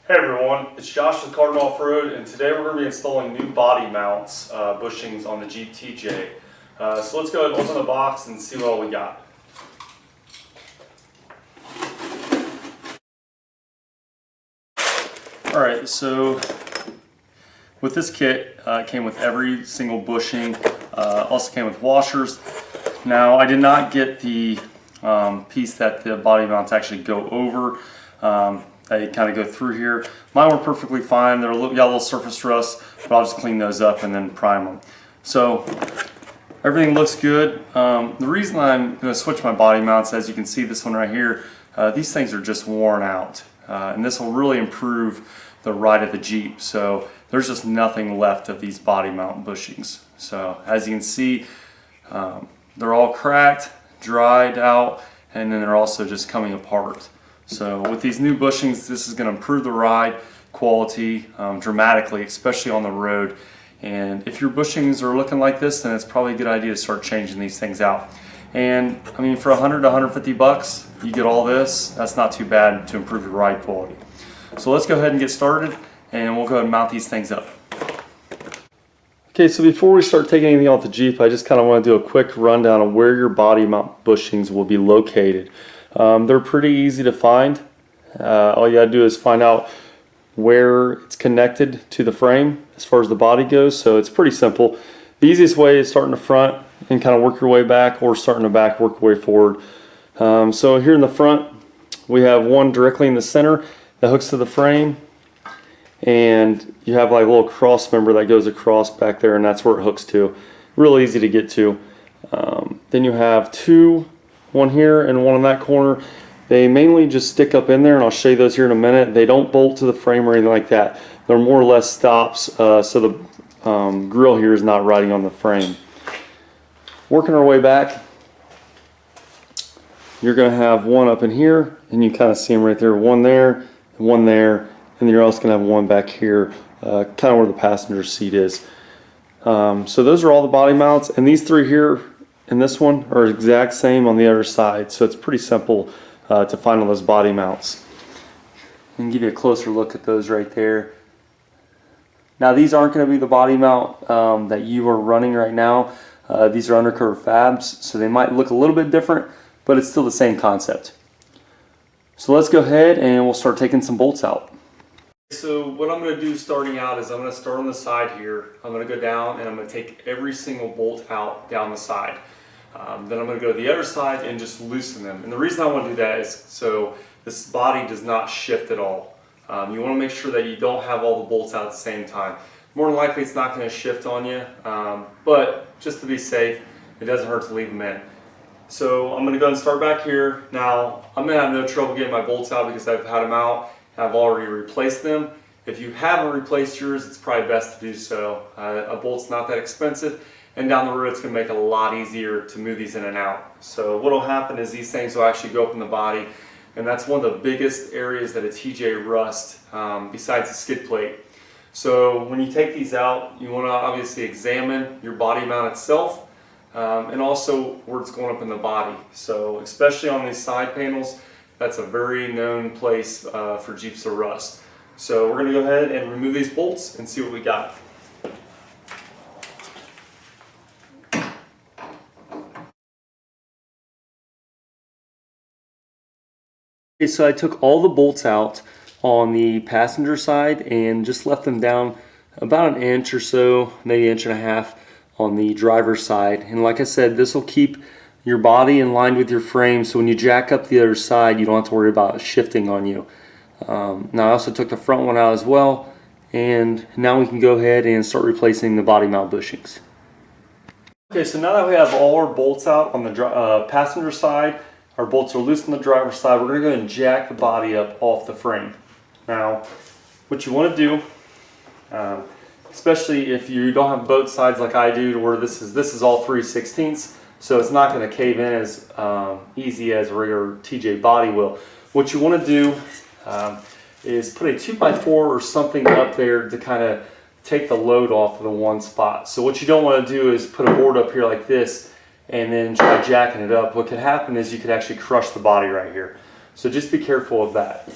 Hey everyone, it's Josh with Cardinal Offroad, and today we're going to be installing new body mounts, bushings on the Jeep TJ. So let's go ahead and open the box and see what all we got. Alright, so with this kit, it came with every single bushing, also came with washers. Now I did not get the piece that the body mounts actually go over. They kind of go through here. Mine were perfectly fine. They're got a little surface rust, but I'll just clean those up and then prime them. So everything looks good. The reason I'm going to switch my body mounts, as you can see this one right here, these things are just worn out. And this will really improve the ride of the Jeep. So there's just nothing left of these body mount bushings. So as you can see, they're all cracked, dried out, and then they're also just coming apart. So with these new bushings, this is going to improve the ride quality dramatically, especially on the road. And if your bushings are looking like this, then it's probably a good idea to start changing these things out. And I mean, for 100 to 150 bucks, you get all this. That's not too bad to improve your ride quality. So let's go ahead and get started, and we'll go ahead and mount these things up. Okay, so before we start taking anything off the Jeep, I just kind of want to do a quick rundown of where your body mount bushings will be located. They're pretty easy to find. All you gotta do is find out where it's connected to the frame as far as the body goes, so it's pretty simple. The easiest way is start in the front and kind of work your way back, or start in the back, work your way forward. So here in the front, we have one directly in the center that hooks to the frame, and you have like a little cross member that goes across back there, and that's where it hooks to. Real easy to get to. Then you have two, one here and one in that corner. They mainly just stick up in there, and I'll show you those here in a minute. They don't bolt to the frame or anything like that. They're more or less stops, so the grill here is not riding on the frame. Working our way back, you're going to have one up in here, and you kind of see them right there, one there, and one there, and then you're also going to have one back here, kind of where the passenger seat is. So those are all the body mounts, and these three here and this one are exact same on the other side, so it's pretty simple to find all those body mounts. I can give you a closer look at those right there. Now these aren't going to be the body mount that you are running right now. These are undercover fabs, so they might look a little bit different, but it's still the same concept. So let's go ahead and we'll start taking some bolts out. So what I'm going to do starting out is I'm going to start on the side here. I'm going to go down and I'm going to take every single bolt out down the side. Then I'm going to go to the other side and just loosen them. And the reason I want to do that is so this body does not shift at all. You want to make sure that you don't have all the bolts out at the same time. More than likely it's not going to shift on you, but just to be safe, it doesn't hurt to leave them in. So I'm going to go and start back here. Now I'm going to have no trouble getting my bolts out because I've had them out. I've already replaced them. If you haven't replaced yours, it's probably best to do so. A bolt's not that expensive, and down the road it's going to make it a lot easier to move these in and out. So what will happen is these things will actually go up in the body, and that's one of the biggest areas that a TJ rust besides the skid plate. So when you take these out, you want to obviously examine your body mount itself, and also where it's going up in the body. So especially on these side panels, that's a very known place for Jeeps to rust. So we're going to go ahead and remove these bolts and see what we got. Okay, so I took all the bolts out on the passenger side and just left them down about an inch or so, maybe an inch and a half on the driver's side. And like I said, this will keep your body in line with your frame, so when you jack up the other side, you don't have to worry about it shifting on you. Now I also took the front one out as well, and now we can go ahead and start replacing the body mount bushings. Okay, so now that we have all our bolts out on the passenger side, our bolts are loose on the driver's side, we're going to go ahead and jack the body up off the frame. Now, what you want to do, especially if you don't have both sides like I do, to where this is all 3/16, so it's not going to cave in as easy as a regular TJ body will. What you want to do is put a 2x4 or something up there to kind of take the load off of the one spot. So what you don't want to do is put a board up here like this and then try jacking it up. What could happen is you could actually crush the body right here. So just be careful of that.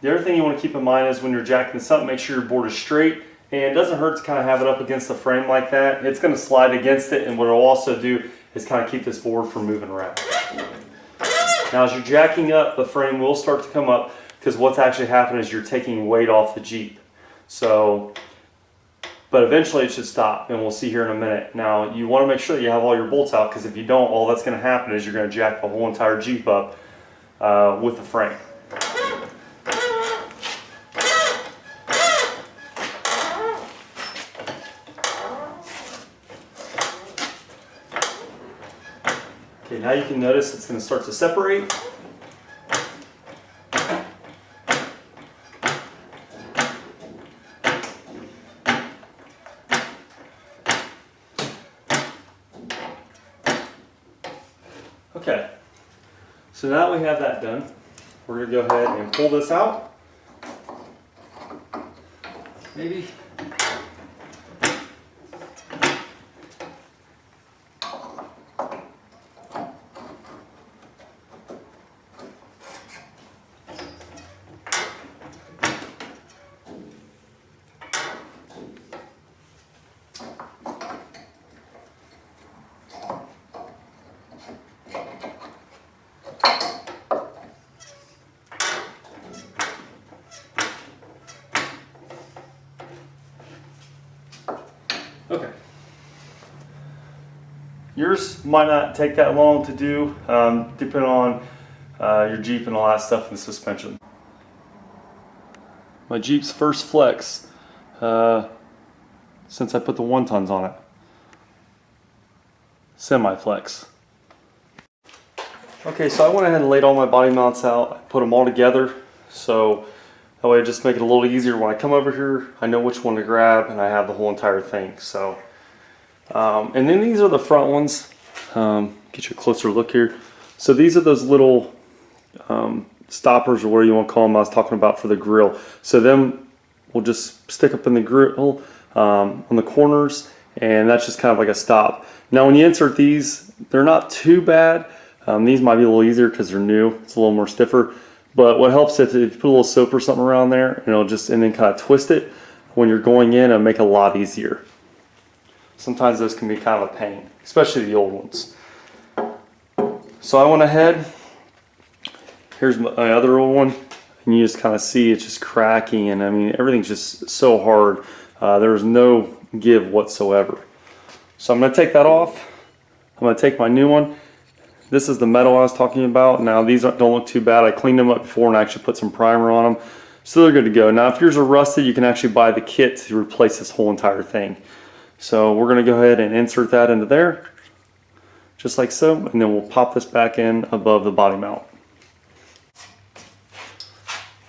The other thing you want to keep in mind is when you're jacking this up, make sure your board is straight, and it doesn't hurt to kind of have it up against the frame like that. It's going to slide against it, and what it'll also do is kind of keep this board from moving around. Now as you're jacking up, the frame will start to come up because what's actually happening is you're taking weight off the Jeep. So, but eventually it should stop, and we'll see here in a minute. Now you want to make sure that you have all your bolts out, because if you don't, all that's going to happen is you're going to jack the whole entire Jeep up with the frame. Okay, now you can notice it's going to start to separate. Okay, so now that we have that done, we're going to go ahead and pull this out. Maybe. Okay. Yours might not take that long to do, depending on your Jeep and all that stuff and the suspension. My Jeep's first flex since I put the 1-tons on it. Semi-flex. Okay, so I went ahead and laid all my body mounts out. I put them all together, so that way I just make it a little easier when I come over here. I know which one to grab, and I have the whole entire thing. So, and then these are the front ones. Get you a closer look here. So these are those little stoppers, or whatever you want to call them, I was talking about for the grill. So them will just stick up in the grill on the corners, and that's just kind of like a stop. Now when you insert these, they're not too bad. These might be a little easier because they're new. It's a little more stiffer. But what helps is if you put a little soap or something around there, and it'll just, and then kind of twist it when you're going in, and make it a lot easier. Sometimes those can be kind of a pain, especially the old ones. So I went ahead, here's my other old one, and you just kind of see it's just cracking, and I mean everything's just so hard. There's no give whatsoever. So I'm going to take that off. I'm going to take my new one. This is the metal I was talking about. Now these don't look too bad. I cleaned them up before and actually put some primer on them. So they're good to go. Now if yours are rusted, you can actually buy the kit to replace this whole entire thing. So we're going to go ahead and insert that into there, just like so, and then we'll pop this back in above the body mount.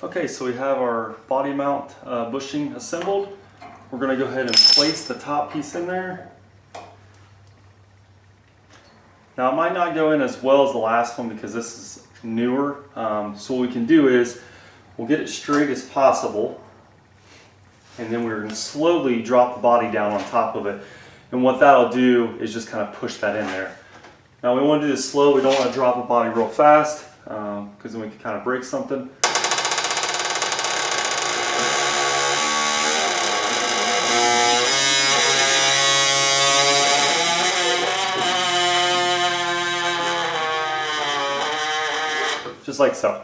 Okay, so we have our body mount bushing assembled. We're going to go ahead and place the top piece in there. Now it might not go in as well as the last one because this is newer. So what we can do is we'll get it straight as possible, and then we're going to slowly drop the body down on top of it. And what that'll do is just kind of push that in there. Now we want to do this slow. We don't want to drop the body real fast because then we can kind of break something. Just like so.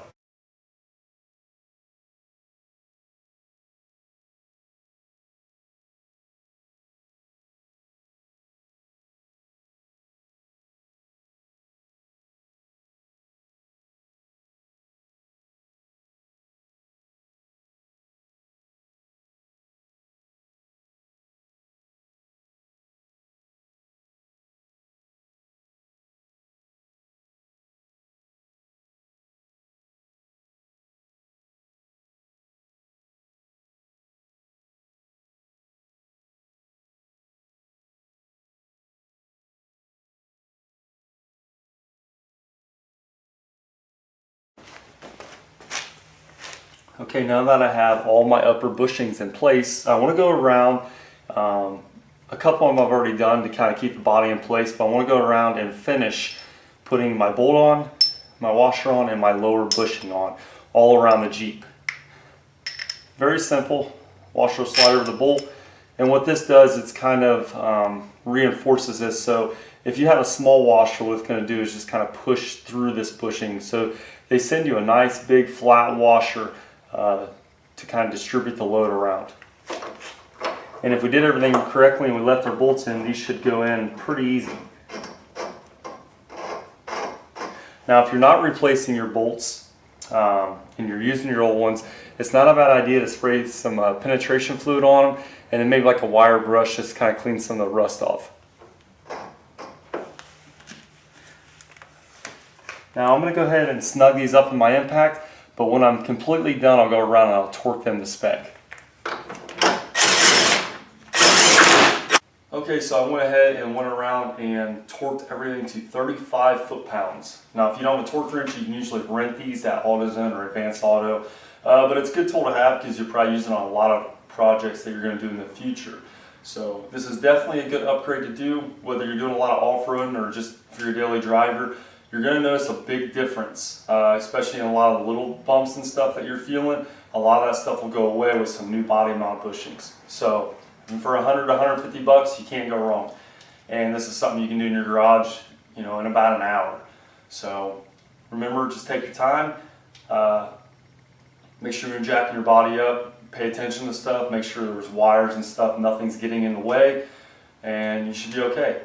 Okay, now that I have all my upper bushings in place, I want to go around, a couple of them I've already done to kind of keep the body in place, but I want to go around and finish putting my bolt on, my washer on, and my lower bushing on, all around the Jeep. Very simple, washer slider with a bolt. And what this does, it's kind of reinforces this. So if you have a small washer, what it's going to do is just kind of push through this bushing. So they send you a nice big flat washer to kind of distribute the load around. And if we did everything correctly and we left our bolts in, these should go in pretty easy. Now if you're not replacing your bolts and you're using your old ones, it's not a bad idea to spray some penetration fluid on them, and then maybe like a wire brush just kind of clean some of the rust off. Now I'm going to go ahead and snug these up in my impact, but when I'm completely done, I'll go around and I'll torque them to spec. Okay, so I went ahead and went around and torqued everything to 35 foot-pounds. Now, if you don't have a torque wrench, you can usually rent these at AutoZone or Advanced Auto. But it's a good tool to have because you're probably using it on a lot of projects that you're going to do in the future. So this is definitely a good upgrade to do, whether you're doing a lot of off-roading or just for your daily driver. You're going to notice a big difference, especially in a lot of the little bumps and stuff that you're feeling. A lot of that stuff will go away with some new body mount bushings. So for 100 to 150 bucks, you can't go wrong. And this is something you can do in your garage, in about an hour. So remember, just take your time. Make sure you're jacking your body up. Pay attention to stuff. Make sure there's wires and stuff. Nothing's getting in the way, and you should be okay.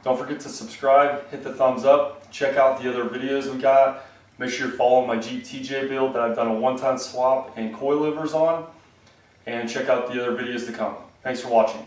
Don't forget to subscribe. Hit the thumbs up. Check out the other videos we got. Make sure you're following my Jeep TJ build that I've done a one-ton swap and coilovers on. And check out the other videos to come. Thanks for watching.